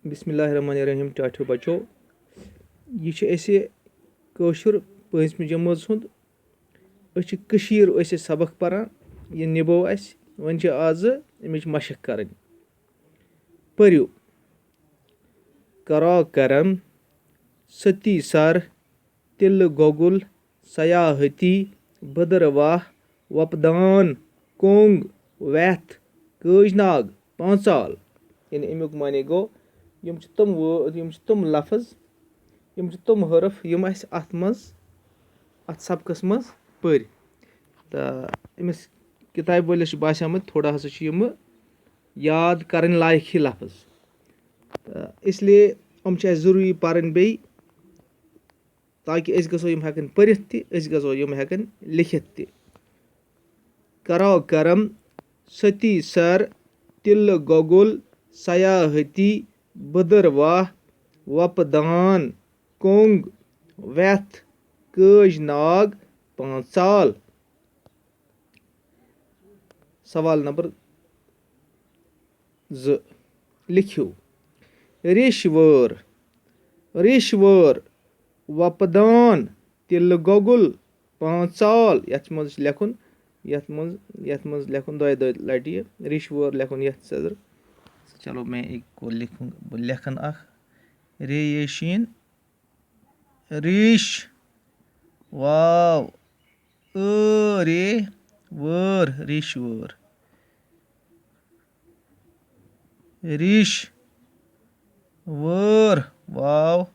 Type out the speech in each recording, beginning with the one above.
बिस्मिल्लाहिर्रहमानिर्रहीम टाठो बचो यह ऐसे कौशर पांचमी जमात हुंद अस सबक परान यह निभो अस वन आज अमिच मशक कर पर्यु करा करम सती सर तिल गोगुल सयाहती बदरवाह वपदान कोंग वैथ कजनाग पांचाल यानी अमुक माने गो यम तम लफ्ज यम तम हरफ यम अत सबकस मज पर तो अमिस किताब वलिस बासियामत थोड़ा हसा यम याद करन लायक ही लफ्ज तो इसलिए यम ज़रूरी परन बे ताकि अस गो यम हेकन परिथ ति अस गो यम हेकन लिखित ति करा करम सती सर तिल गोगुल सयाहती बदरवाह वपदान कोंग वैथ कज नाग पांचाल। सवाल नंबर 2 लिखियो रेशवर रेशवर वपदान तिल गोगुल पांचाल यथ मज लेखुन दो लटि रेशवर लेखुन यथ सदर। चलो मैं एक को लेखन रे ये शीन रीश वाव रे वर रेशवर रीश वर वाव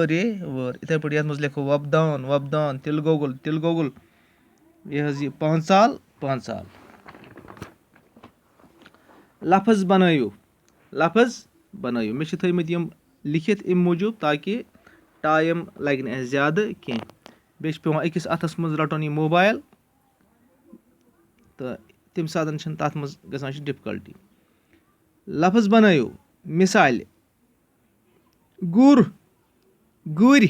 रे वर इथे पे यथ मज लिखो वपदान वपदान तिल गोगुल यह पांचाल पांचाल। लफ्ज बनायो मे थमत यम लिखित अम मूजूब ताकि टाइम लग न ज्यादा कह बे पेवान अकिस अथस मज रटन यह मोबाइल तो तम सात तथ मज गसान डिफिकल्टी। लफ्ज बनायो मिसाल गुर गुर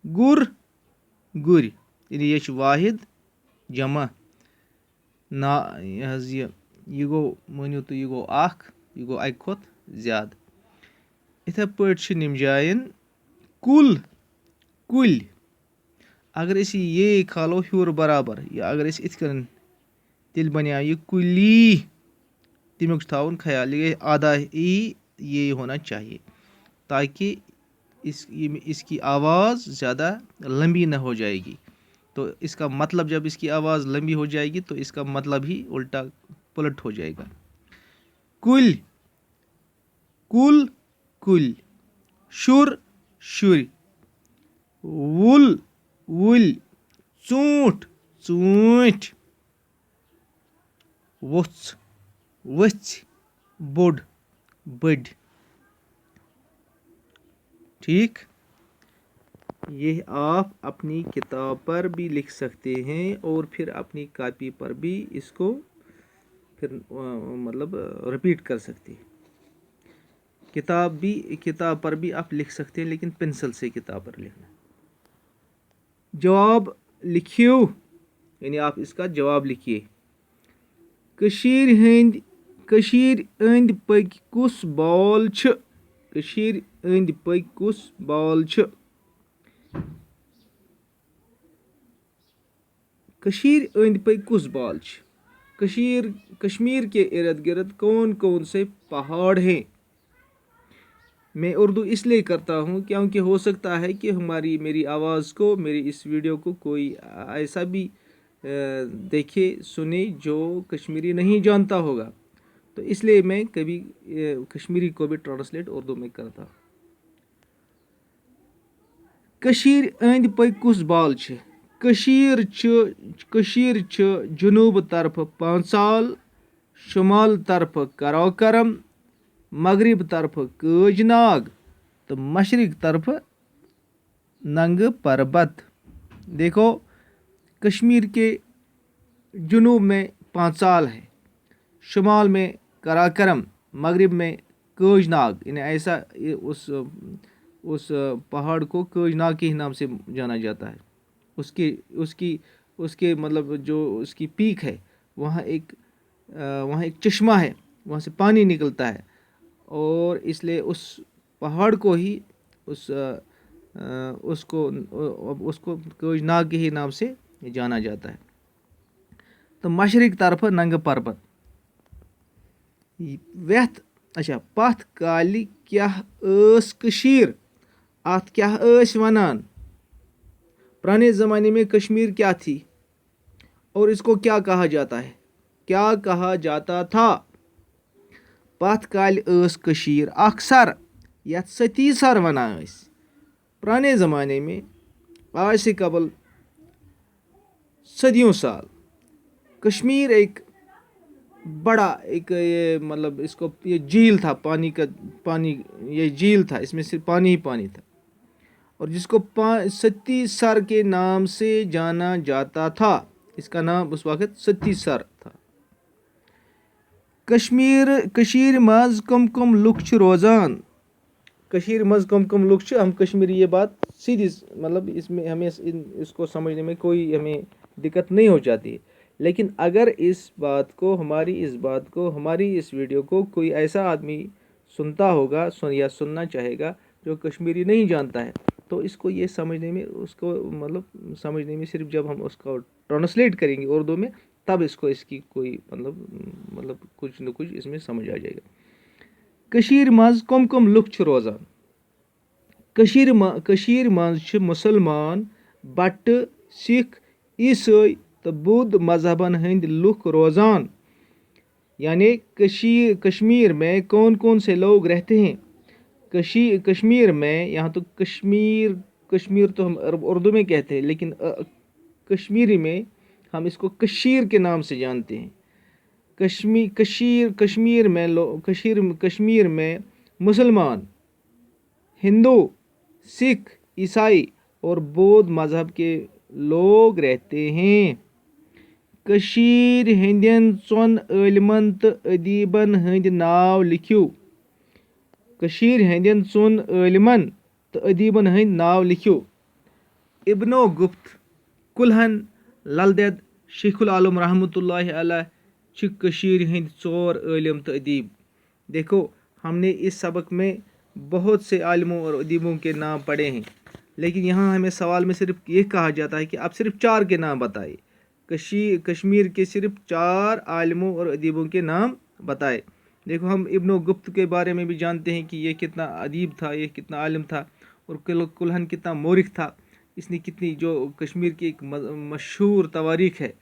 गुर गुर यानी यह वाहिद जमा ना यह गो मानियो तो यह गो यह गो अक खोत ज्यादा। इथे पे निम जायन कुल कुल अगर ये खालो हूर बराबर या अगर इत तिल बनिया यह कुली तमुक थावन ख्याल ये आधा ही ये होना चाहिए ताकि इसकी आवाज़ ज़्यादा लंबी ना हो जाएगी। तो इसका मतलब जब इसकी आवाज़ लंबी हो जाएगी तो इसका मतलब ही उल्टा पलट हो जाएगा। कुल कुल कुल शुर शुर वुल वुल चूंट चूंट वुच वच बोड बड। ठीक, ये आप अपनी किताब पर भी लिख सकते हैं और फिर अपनी कॉपी पर भी इसको फिर मतलब रिपीट कर सकते हैं। किताब पर भी आप लिख सकते हैं लेकिन पेंसिल से किताब पर लिखना। जवाब लिखियो यानी आप इसका जवाब लिखिए। कशीर अंद पक कुस बाल छ कशीर अंद पक कुस बाल छ कशीर अंद पक कुस बाल छ कश्मीर के इर्द गिर्द कौन कौन से पहाड़ हैं। मैं उर्दू इसलिए करता हूँ क्योंकि हो सकता है कि मेरी आवाज़ को मेरी इस वीडियो को कोई ऐसा भी देखे सुने जो कश्मीरी नहीं जानता होगा, तो इसलिए मैं कभी कश्मीरी को भी ट्रांसलेट उर्दू में करता हूँ। कशीर अंद पक कुस बाल छ कशीर छ जुनूब तरफ पांचाल शुमाल तरफ कराकरम मगरिब तरफ कजनाग तो मशरक तरफ नंग पर्वत। देखो कश्मीर के जुनूब में पांचाल है, शुमाल में कराकरम, मगरिब में कजनाग यानी ऐसा उस पहाड़ को कजनाग के नाम से जाना जाता है। उसके मतलब जो उसकी पीक है वहाँ एक चश्मा है, वहाँ से पानी निकलता है और इसलिए उस पहाड़ को ही उसको कोज नाग के ही नाम से जाना जाता है। तो मशरक तरफ नंग पर्बत वेथ अच्छा पथ कालि क्या ٲस कशीर, अत क्या ٲस वनान। पुराने ज़माने में कश्मीर क्या थी और इसको क्या कहा जाता है, क्या कहा जाता था। पथ कालि ٲस कशीर अक्सर यथ सती सर वनान ٲسۍ। पुराने ज़माने में आज से कबल सदियों साल कश्मीर एक बड़ा एक ये मतलब इसको ये झील था, पानी ये झील था, इसमें सिर्फ पानी ही पानी था और जिसको सती सर के नाम से जाना जाता था। इसका नाम उस वक्त सती सर था। कशीर मज कम लुक छ रोजान। कशीर मज कम लुक छ, हम कश्मीरी ये बात सीधी मतलब इसमें हमें इसको समझने में कोई हमें दिक्कत नहीं हो जाती है। लेकिन अगर हमारी इस वीडियो को कोई ऐसा आदमी सुनता होगा या सुनना चाहेगा जो कश्मीरी नहीं जानता है, तो इसको ये समझने में सिर्फ जब हम उसको ट्रांसलेट करेंगे उर्दू में, तब इसको इसकी कोई मतलब कुछ न कुछ इसमें समझ आ जाएगा। कशीर मज कम लुक छ रोजान। कशीर मज छ मुसलमान, बट, सिख, ईसाई तो बौद्ध मजहबन हंद लुक रोजान। यानी कश्मीर में कौन कौन से लोग रहते हैं। कश्मीर में, यहाँ तो कश्मीर तो हम उर्दू में कहते हैं, लेकिन कश्मीरी में हम इसको कशीर के नाम से जानते हैं। कश्मीर में मुसलमान, हिंदू, सिख, ईसाई और बौद्ध मजहब के लोग रहते हैं। कशीर हिंदन चौन इल्मन तो अदीबन हंद नाव लिखियो। कशीर हिंदन चौन इल्मन तो अदीबन हंद नाव लिखियो। इब्नो गुप्त, कुल्हन, लल-देद, शेखुल आलम रहमतुल्लाहि अलैह छ कशीर हिंद चोर इल्म तो अदीब। देखो, हमने इस सबक में बहुत से आलिमों और अदीबों के नाम पढ़े हैं, लेकिन यहाँ हमें सवाल में सिर्फ ये कहा जाता है कि आप सिर्फ 4 के नाम बताइए। कश्मीर के सिर्फ 4 आलिमों और अदीबों के नाम बताए। देखो, हम इब्नो गुप्त के बारे में भी जानते हैं कि ये कितना अदीब था, ये कितना आलिम था, और कुल्हन कितना मोरिख था। इसने कितनी जो कश्मीर की एक मशहूर तवारीख है,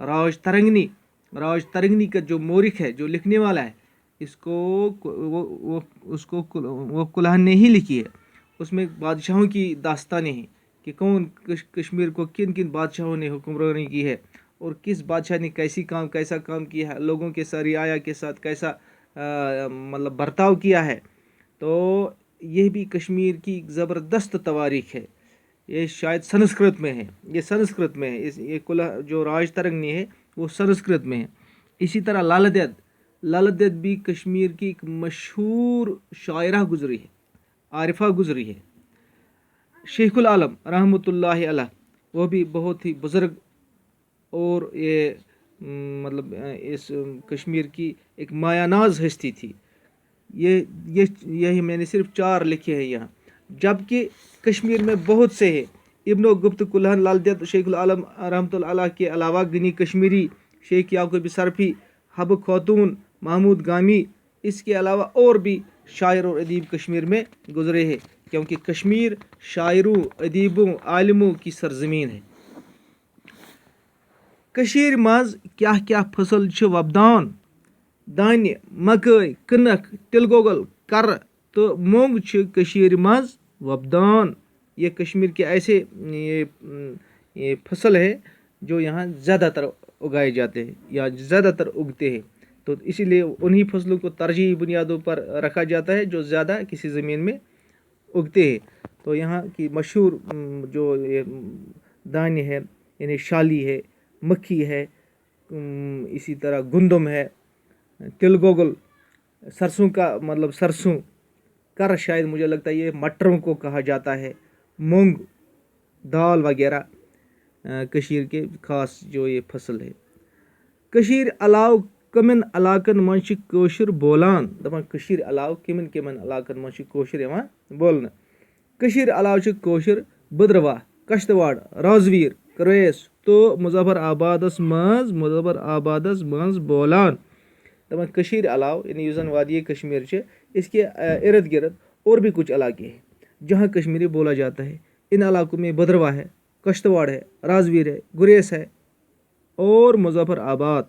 राज तरंगनी का जो मोरिख है, जो लिखने वाला है, उसको कुल्हन ने ही लिखी है। उसमें बादशाहों की दास्तानें हैं कि कौन कश्मीर को किन किन बादशाहों ने हुक्मरानी की है और किस बादशाह ने कैसा काम किया है, लोगों के साथ, रियाया के साथ कैसा मतलब बर्ताव किया है। तो ये भी कश्मीर की ज़बरदस्त तवारीख है। ये शायद संस्कृत में है, ये जो राज तरंगनी है वो संस्कृत में है। इसी तरह लाल-देद भी कश्मीर की एक मशहूर शायरा गुजरी है, आरिफा गुजरी है। शेखुल आलम रहमतुल्लाहि अलैह, वो भी बहुत ही बुज़ुर्ग और ये मतलब इस कश्मीर की एक मायानाज हस्ती थी। यही मैंने सिर्फ 4 लिखे हैं यहाँ, जबकि कश्मीर में बहुत से हैं। इब्नो गुप्त, कुल्हन, लाल-देद, शेखुल आलम रहमतुल्लाह अलैह के अलावा गनी कश्मीरी, शेख याकूब सरफी, हब खातून, महमूद गामी, इसके अलावा और भी शायर और अदीब कश्मीर में गुजरे हैं, क्योंकि कश्मीर शायरों, अदीबों, आलिमों की सरजमीन है। कशीर मज क्या क्या फसल छ वबदान। दान्य, मकई, कनक, तिलगोगल, कर तो मूंग छ कशीर मज वबदान। ये कश्मीर के ऐसे ये फसल है जो यहाँ ज़्यादातर उगाए जाते हैं या ज़्यादातर उगते हैं। तो इसीलिए उन्हीं फसलों को तरजीही बुनियादों पर रखा जाता है जो ज़्यादा किसी ज़मीन में उगते हैं। तो यहाँ की मशहूर जो ये दाने है, यानी शाली है, मक्खी है, इसी तरह गुंदम है, तिलगोगल, सरसों का मतलब सरसों, कर शायद मुझे लगता है ये मटरों को कहा जाता है, मूंग, दाल वगैरह कशीर के ख़ास जो ये फसल है। कशीर अलाव کمن علاقن منٛز چھِ کٲشُر بولان دَپان کٔشیٖرِ علاوٕ کمن کمن علاقن منٛز چھِ کٲشُر یِوان بولنہٕ کٔشیٖرِ علاوٕ چھِ کٲشُر بٔدرواہ کشتواڑ رازویٖر کرٛیس تہٕ مظفر آبادس منٛز بولان دَپان کٔشیٖرِ علاوٕ یعنی یُس زن وادی کشمیر چھِ اس کے ارد گرد اور بھی کچھ علاقے ہیں جہاں کشمیری بولا جاتا ہے ان علاقوں میں بھدرواہ ہے کشتواڑ ہے رازویر ہے گریز ہے اور مظفر آباد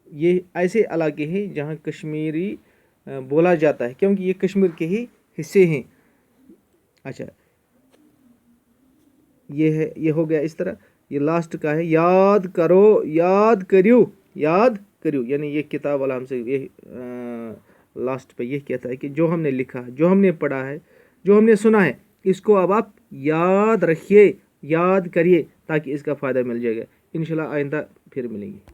یہ ایسے علاقے ہیں جہاں کشمیری بولا جاتا ہے کیونکہ یہ کشمیر کے ہی حصے ہیں. اچھا یہ ہو گیا اس طرح. یہ لاسٹ کا ہے یاد کریو یعنی یہ کتاب والا ہم سے یہ لاسٹ پہ یہ کہتا ہے کہ جو ہم نے لکھا جو ہم نے پڑھا ہے جو ہم نے سنا ہے اس کو اب آپ یاد رکھیے یاد کریے تاکہ اس کا فائدہ مل جائے گا. انشاءاللہ آئندہ پھر ملیں گے.